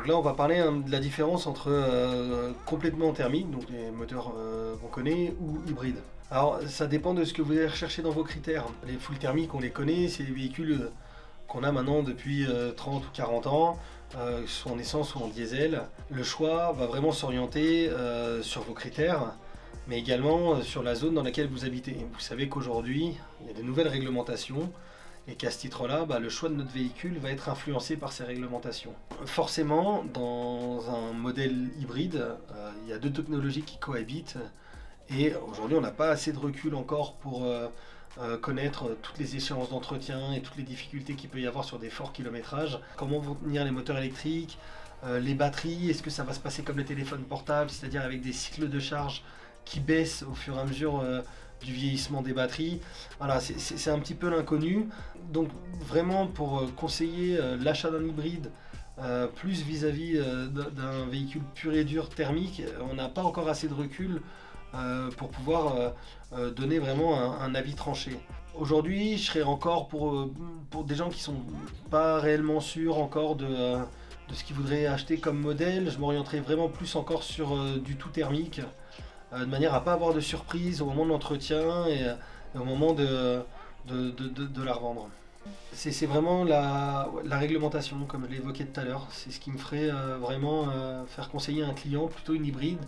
Donc là, on va parler de la différence entre complètement thermique, donc les moteurs qu'on connaît, ou hybride. Alors, ça dépend de ce que vous allez rechercher dans vos critères. Les full thermiques, on les connaît, c'est les véhicules qu'on a maintenant depuis 30 ou 40 ans, soit en essence ou en diesel. Le choix va vraiment s'orienter sur vos critères, mais également sur la zone dans laquelle vous habitez. Vous savez qu'aujourd'hui, il y a de nouvelles réglementations, et qu'à ce titre-là, le choix de notre véhicule va être influencé par ces réglementations. Forcément, dans un modèle hybride, il y a deux technologies qui cohabitent, et aujourd'hui on n'a pas assez de recul encore pour connaître toutes les échéances d'entretien et toutes les difficultés qu'il peut y avoir sur des forts kilométrages. Comment vont tenir les moteurs électriques, les batteries, est-ce que ça va se passer comme les téléphones portables, c'est-à-dire avec des cycles de charge qui baissent au fur et à mesure du vieillissement des batteries. Voilà, c'est un petit peu l'inconnu. Donc vraiment pour conseiller l'achat d'un hybride, plus vis-à-vis d'un véhicule pur et dur thermique, on n'a pas encore assez de recul pour pouvoir donner vraiment un avis tranché. Aujourd'hui, je serais encore pour des gens qui sont pas réellement sûrs encore de ce qu'ils voudraient acheter comme modèle, je m'orienterai vraiment plus encore sur du tout thermique, de manière à ne pas avoir de surprise au moment de l'entretien et au moment de la revendre. C'est vraiment la réglementation, comme je l'évoquais tout à l'heure. C'est ce qui me ferait vraiment faire conseiller un client plutôt une hybride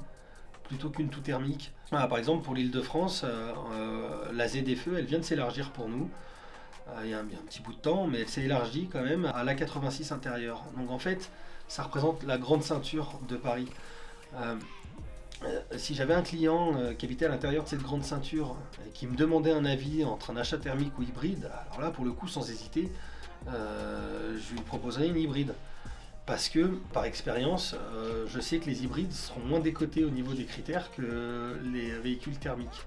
plutôt qu'une tout thermique. Par exemple, pour l'Île-de-France, la ZFE, elle vient de s'élargir pour nous. Il y a un petit bout de temps, mais elle s'est élargie quand même à l'A86 intérieur. Donc en fait, ça représente la grande ceinture de Paris. Si j'avais un client qui habitait à l'intérieur de cette grande ceinture et qui me demandait un avis entre un achat thermique ou hybride, alors là, pour le coup, sans hésiter, je lui proposerais une hybride. Parce que, par expérience, je sais que les hybrides seront moins décotés au niveau des critères que les véhicules thermiques.